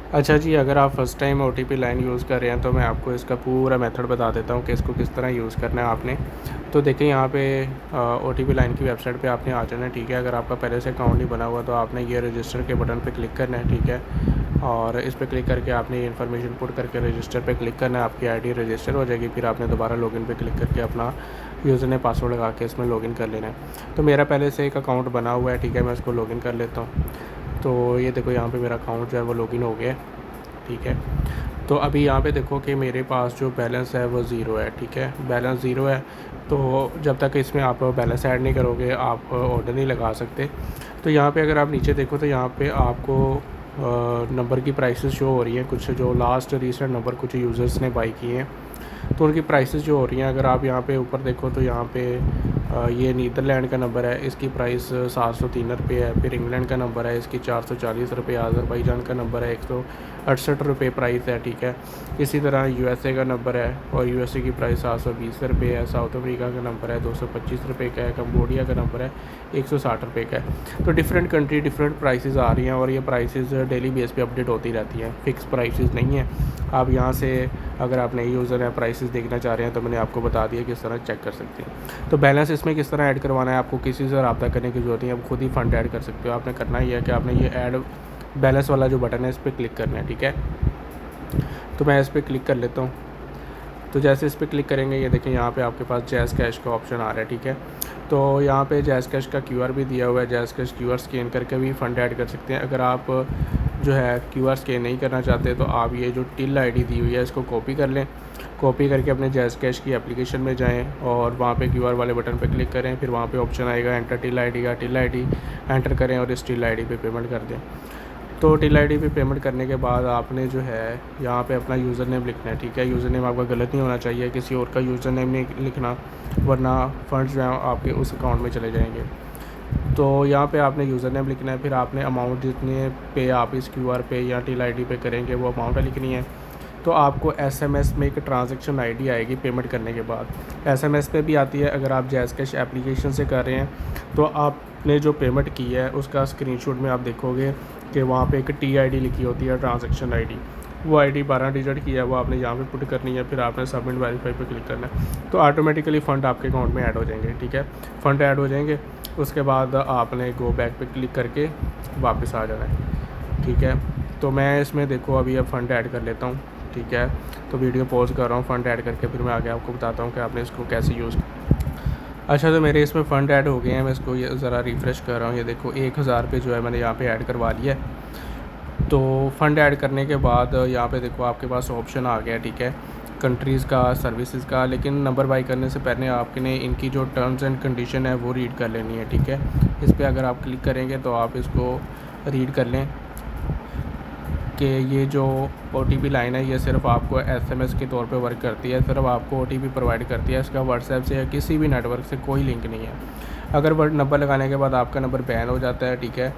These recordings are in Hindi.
अच्छा जी, अगर आप first time OTP line use कर रहे हैं तो मैं आपको इसका पूरा मेथड बता देता हूँ कि इसको किस तरह यूज़ करना है आपने। तो देखिए यहाँ पे ओटीपी लाइन की वेबसाइट पे आपने आ जाना है, ठीक है। अगर आपका पहले से अकाउंट नहीं बना हुआ तो आपने ये रजिस्टर के बटन पे क्लिक करना है, ठीक है। और इस पे क्लिक करके आपने ये इन्फॉर्मेशन पुट करके रजिस्टर पे क्लिक करना है, आपकी आईडी रजिस्टर हो जाएगी। फिर आपने दोबारा लॉगिन पे क्लिक करके अपना यूज़र नेम पासवर्ड लगा के इसमें लॉगिन कर लेना है। तो मेरा पहले से एक अकाउंट बना हुआ है, ठीक है, मैं इसको लॉगिन कर लेता हूँ। तो ये देखो यहाँ पे मेरा अकाउंट जो है वो लॉगिन हो गया है, ठीक है। तो अभी यहाँ पे देखो कि मेरे पास जो बैलेंस है वो ज़ीरो है, ठीक है, बैलेंस ज़ीरो है। तो जब तक इसमें आप बैलेंस ऐड नहीं करोगे आप ऑर्डर नहीं लगा सकते। तो यहाँ पे अगर आप नीचे देखो तो यहाँ पे आपको नंबर की प्राइसेस शो हो रही हैं, कुछ जो लास्ट रीसेंट नंबर कुछ यूज़र्स ने बाई किए हैं तो उनकी प्राइसेस जो हो रही हैं। अगर आप यहाँ पे ऊपर देखो तो यहाँ पे ये नीदरलैंड का नंबर है, इसकी प्राइस 703 रुपये है। फिर इंग्लैंड का नंबर है, इसकी 440 रुपये। अज़रबैजान का नंबर है 168 रुपये प्राइस है, ठीक है। इसी तरह यूएसए का नंबर है और यूएसए की प्राइस 720 रुपये है। साउथ अफ्रीका का नंबर है 225 रुपये का है। कम्बोडिया का नंबर है 160 रुपये का है। तो डिफरेंट कंट्री डिफरेंट प्राइसेस आ रही हैं और ये प्राइसेस डेली बेस पे अपडेट होती रहती हैं, फ़िक्स प्राइसेस नहीं है। आप यहाँ से अगर आप नए यूज़र हैं प्राइसेस देखना चाह रहे हैं तो मैंने आपको बता दिया किस तरह चेक कर सकते हैं। तो बैलेंस इसमें किस तरह ऐड करवाना है, आपको किसी से रब्ता करने की ज़रूरत नहीं है, आप खुद ही फ़ंड ऐड कर सकते हो। आपने करना ही है कि आपने ये ऐड बैलेंस वाला जो बटन है इस पर क्लिक करना है, ठीक है। तो मैं इस पर क्लिक कर लेता हूँ। तो जैसे इस पर क्लिक करेंगे ये देखें यहाँ पे आपके पास जैज़ कैश का ऑप्शन आ रहा है, ठीक है। तो यहाँ पे जैज़ कैश का क्यूआर भी दिया हुआ है, जैज़ कैश क्यूआर स्कैन करके भी फ़ंड ऐड कर सकते हैं। अगर आप जो है क्यूआर स्कैन नहीं करना चाहते तो आप ये जो टिल आईडी दी हुई है इसको कॉपी कर लें। कॉपी करके अपने जैज़ कैश की एप्लीकेशन में जाएँ और वहाँ पे क्यूआर वाले बटन पे क्लिक करें। फिर वहाँ पे ऑप्शन आएगा एंटर टिल आईडी का, टिल आईडी एंटर करें और इस टिल आईडी पे पेमेंट कर दें। तो टिल आईडी पे पेमेंट करने के बाद आपने जो है यहाँ पे अपना यूज़र नेम लिखना है, ठीक है। यूज़र नेम आपका गलत नहीं होना चाहिए, किसी और का यूज़र नेम नहीं लिखना, वरना फ़ंड्स जो हैं आपके उस अकाउंट में चले जाएंगे। तो यहाँ पे आपने यूज़र नेम लिखना है। फिर आपने अमाउंट जितने पे आप इस क्यूआर पे या टिल आईडी पे करेंगे वो अमाउंट लिखनी है। तो आपको एसएमएस में एक ट्रांजैक्शन आईडी आएगी पेमेंट करने के बाद, एसएमएस पे भी आती है। अगर आप जैज़ कैश एप्लीकेशन से कर रहे हैं तो आपने जो पेमेंट की है उसका स्क्रीनशॉट में आप देखोगे कि वहाँ पे एक टीआईडी लिखी होती है, ट्रांजैक्शन आईडी। वो आईडी 12 डिजिट की है, वो आपने यहाँ पे पुट करनी है। फिर आपने सबमिट वेरीफाई पे क्लिक करना है तो ऑटोमेटिकली फ़ंड आपके अकाउंट में ऐड हो जाएंगे, ठीक है। फ़ंड ऐड हो जाएंगे, उसके बाद आपने गो बैक पे क्लिक करके वापस आ जाना है, ठीक है। तो मैं इसमें देखो अभी अब फ़ंड ऐड कर लेता हूँ, ठीक है। तो वीडियो पॉज कर रहा हूँ, फ़ंड ऐड करके फिर मैं आगे आपको बताता हूँ कि आपने इसको कैसे यूज़। अच्छा, तो मेरे इसमें फ़ंड ऐड हो गए हैं। मैं इसको ये ज़रा रिफ़्रेश कर रहा हूँ। ये देखो 1000 पे जो है मैंने यहाँ पे ऐड करवा लिया है। तो फ़ंड ऐड करने के बाद यहाँ पे देखो आपके पास ऑप्शन आ गया, ठीक है, कंट्रीज़ का, सर्विसेज का। लेकिन नंबर बाई करने से पहले आपने इनकी जो टर्म्स एंड कंडीशन है वो रीड कर लेनी है, ठीक है। इस पर अगर आप क्लिक करेंगे तो आप इसको रीड कर लें कि ये जो ओटीपी लाइन है ये सिर्फ आपको एसएमएस के तौर पे वर्क करती है, सिर्फ आपको ओटीपी प्रोवाइड करती है। इसका व्हाट्सएप से या किसी भी नेटवर्क से कोई लिंक नहीं है। अगर वर्ड नंबर लगाने के बाद आपका नंबर बैन हो जाता है, ठीक है,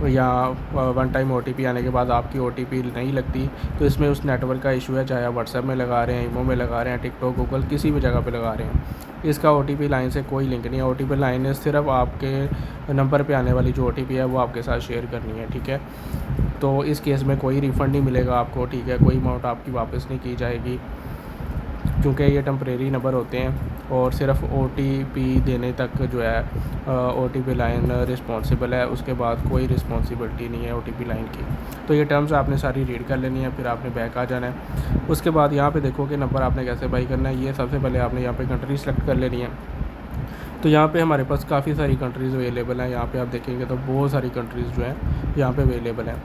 या वन टाइम ओटीपी आने के बाद आपकी ओटीपी नहीं लगती तो इसमें उस नेटवर्क का इशू है। चाहे आप व्हाट्सएप में लगा रहे हैं, ईमो में लगा रहे हैं, टिकटॉक, गूगल, किसी भी जगह पे लगा रहे हैं, इसका ओटीपी लाइन से कोई लिंक नहीं है। ओटीपी लाइन सिर्फ आपके नंबर पे आने वाली जो ओटीपी है वो आपके साथ शेयर करनी है, ठीक है। तो इस केस में कोई रिफ़ंड नहीं मिलेगा आपको, ठीक है, कोई अमाउंट आपकी वापस नहीं की जाएगी क्योंकि ये टेम्परेरी नंबर होते हैं और सिर्फ ओटीपी देने तक जो है ओटीपी लाइन रिस्पॉन्सिबल है, उसके बाद कोई रिस्पॉन्सिबिलिटी नहीं है ओटीपी लाइन की। तो ये टर्म्स आपने सारी रीड कर लेनी है, फिर आपने बैक आ जाना है। उसके बाद यहाँ पे देखो कि नंबर आपने कैसे बाई करना है। ये सबसे पहले आपने यहाँ पे कंट्री सेलेक्ट कर लेनी है। तो यहाँ पे हमारे पास काफ़ी सारी कंट्रीज़ अवेलेबल हैं। यहाँ पे आप देखेंगे तो बहुत सारी कंट्रीज़ जो हैं यहाँ पे अवेलेबल हैं।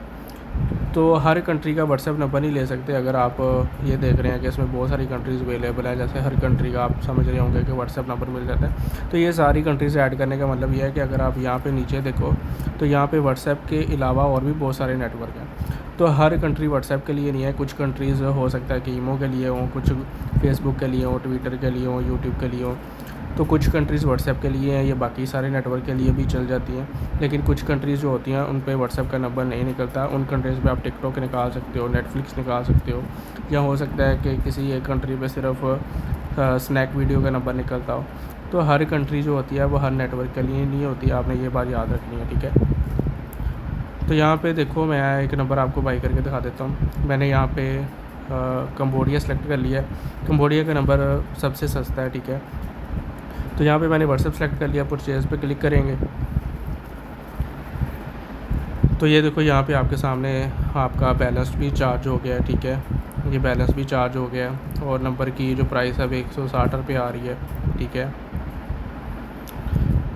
तो हर कंट्री का व्हाट्सएप नंबर नहीं ले सकते। अगर आप ये देख रहे हैं कि इसमें बहुत सारी कंट्रीज़ अवेलेबल है, जैसे हर कंट्री का आप समझ रहे होंगे कि व्हाट्सएप नंबर मिल जाता है। तो ये सारी कंट्रीज़ ऐड करने का मतलब ये है कि अगर आप यहाँ पे नीचे देखो तो यहाँ पे व्हाट्सएप के अलावा और भी बहुत सारे नेटवर्क हैं। तो हर कंट्री व्हाट्सएप के लिए नहीं है, कुछ कंट्रीज़ हो सकता है कि ईमो के लिए हों, कुछ फेसबुक के लिए हों, ट्विटर के लिए हों, यूट्यूब के लिए हों। तो कुछ कंट्रीज़ व्हाट्सएप के लिए हैं, ये बाकी सारे नेटवर्क के लिए भी चल जाती हैं। लेकिन कुछ कंट्रीज़ जो होती हैं उन पे व्हाट्सएप का नंबर नहीं निकलता। उन कंट्रीज़ पे आप टिकटॉक निकाल सकते हो, नेटफ्लिक्स निकाल सकते हो, या हो सकता है कि किसी एक कंट्री पे सिर्फ स्नैक वीडियो का नंबर निकलता हो। तो हर कंट्री जो होती है वो हर नेटवर्क के लिए नहीं होती, आपने ये बात याद रखनी है, ठीक है। तो तो यहाँ पे देखो मैं एक नंबर आपको बाई करके दिखा देता हूँ। मैंने यहाँ पे कंबोडिया सेलेक्ट कर लिया है। कंबोडिया का नंबर सबसे सस्ता है, ठीक है। तो यहाँ पे मैंने व्हाट्सएप सेलेक्ट कर लिया, परचेज़ पे क्लिक करेंगे तो ये देखो यहाँ पे आपके सामने आपका बैलेंस भी चार्ज हो गया है, ठीक है। ये बैलेंस भी चार्ज हो गया है और नंबर की जो प्राइस है अब 160 रुपये आ रही है, ठीक है।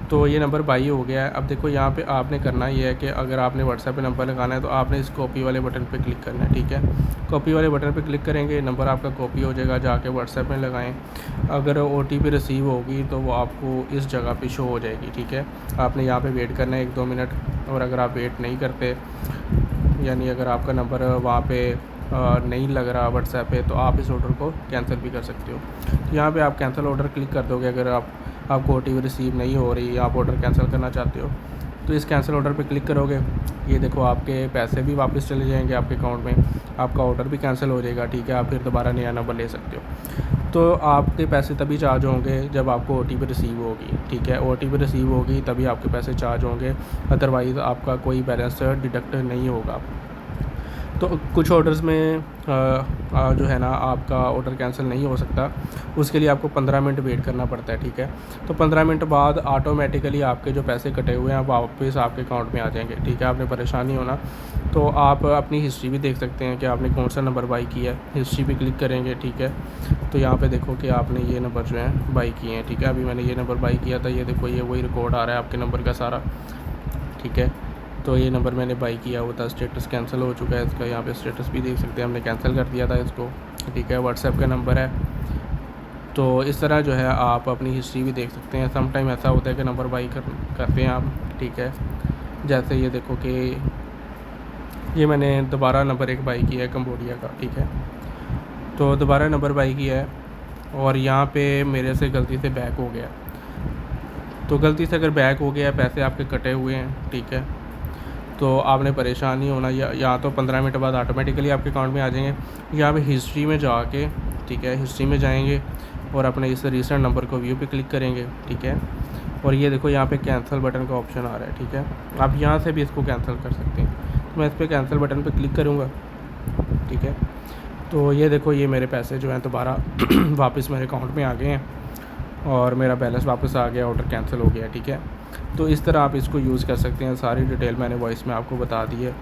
तो ये नंबर बाई हो गया है। अब देखो यहाँ पे आपने करना ये है कि अगर आपने व्हाट्सएप पे नंबर लगाना है तो आपने इस कॉपी वाले बटन पे क्लिक करना है, ठीक है। कॉपी वाले बटन पे क्लिक करेंगे, नंबर आपका कॉपी हो जाएगा, जाके व्हाट्सएप में लगाएं। अगर OTP रिसीव होगी तो वो आपको इस जगह पे शो हो जाएगी, ठीक है। आपने यहाँ पे वेट करना है 1-2 मिनट, और अगर आप वेट नहीं करते, यानी अगर आपका नंबर वहाँ पे नहीं लग रहा व्हाट्सएप पे, तो आप इस ऑर्डर को कैंसिल भी कर सकते हो। तो यहाँ पे आप कैंसिल ऑर्डर क्लिक कर दोगे अगर आपको OTP रिसीव नहीं हो रही, आप ऑर्डर कैंसिल करना चाहते हो। तो इस कैंसिल ऑर्डर पे क्लिक करोगे, ये देखो आपके पैसे भी वापस चले जाएंगे आपके अकाउंट में, आपका ऑर्डर भी कैंसिल हो जाएगा, ठीक है। आप फिर दोबारा नया नंबर ले सकते हो। तो आपके पैसे तभी चार्ज होंगे जब आपको OTP रिसीव होगी, ठीक है। OTP रिसीव होगी तभी आपके पैसे चार्ज होंगे, अदरवाइज़ आपका कोई बैलेंस डिडक्ट नहीं होगा। तो कुछ ऑर्डर्स में जो है ना आपका ऑर्डर कैंसिल नहीं हो सकता, उसके लिए आपको 15 मिनट वेट करना पड़ता है, ठीक है। तो 15 मिनट बाद ऑटोमेटिकली आपके जो पैसे कटे हुए हैं वापस आपके अकाउंट में आ जाएंगे, ठीक है। आपने परेशान नहीं होना। तो आप अपनी हिस्ट्री भी देख सकते हैं कि आपने कौन सा नंबर बाई किया है। हिस्ट्री पे क्लिक करेंगे, ठीक है। तो यहाँ पे देखो कि आपने ये नंबर जो है बाई किए हैं, ठीक है। अभी मैंने ये नंबर बाई किया था, ये देखो ये वही रिकॉर्ड आ रहा है आपके नंबर का सारा, ठीक है। तो ये नंबर मैंने बाई किया हुआ था, स्टेटस कैंसिल हो चुका है इसका, यहाँ पे स्टेटस भी देख सकते हैं, हमने कैंसिल कर दिया था इसको, ठीक है। व्हाट्सएप का नंबर है। तो इस तरह जो है आप अपनी हिस्ट्री भी देख सकते हैं। सम टाइम ऐसा होता है कि नंबर बाई करते हैं आप, ठीक है। जैसे ये देखो कि ये मैंने दोबारा नंबर एक बाई किया है कंबोडिया का, ठीक है। तो दोबारा नंबर बाई किया है और यहाँ पे मेरे से गलती से बैक हो गया। तो गलती से अगर बैक हो गया, पैसे आपके कटे हुए हैं, ठीक है, तो आपने परेशान नहीं होना। या तो 15 मिनट बाद ऑटोमेटिकली आपके अकाउंट में आ जाएंगे। यहाँ पे हिस्ट्री में जाके, ठीक है, हिस्ट्री में जाएंगे और अपने इस रीसेंट नंबर को व्यू पे क्लिक करेंगे, ठीक है। और ये देखो यहाँ पे कैंसिल बटन का ऑप्शन आ रहा है, ठीक है। आप यहाँ से भी इसको कैंसिल कर सकते हैं। तो मैं इस पर कैंसिल बटन पर क्लिक करूँगा, ठीक है। तो ये देखो ये मेरे पैसे जो हैं दोबारा वापस मेरे अकाउंट में आ गए हैं और मेरा बैलेंस वापस आ गया, ऑर्डर कैंसिल हो गया, ठीक है। तो इस तरह आप इसको यूज़ कर सकते हैं। सारी डिटेल मैंने वॉइस में आपको बता दी है।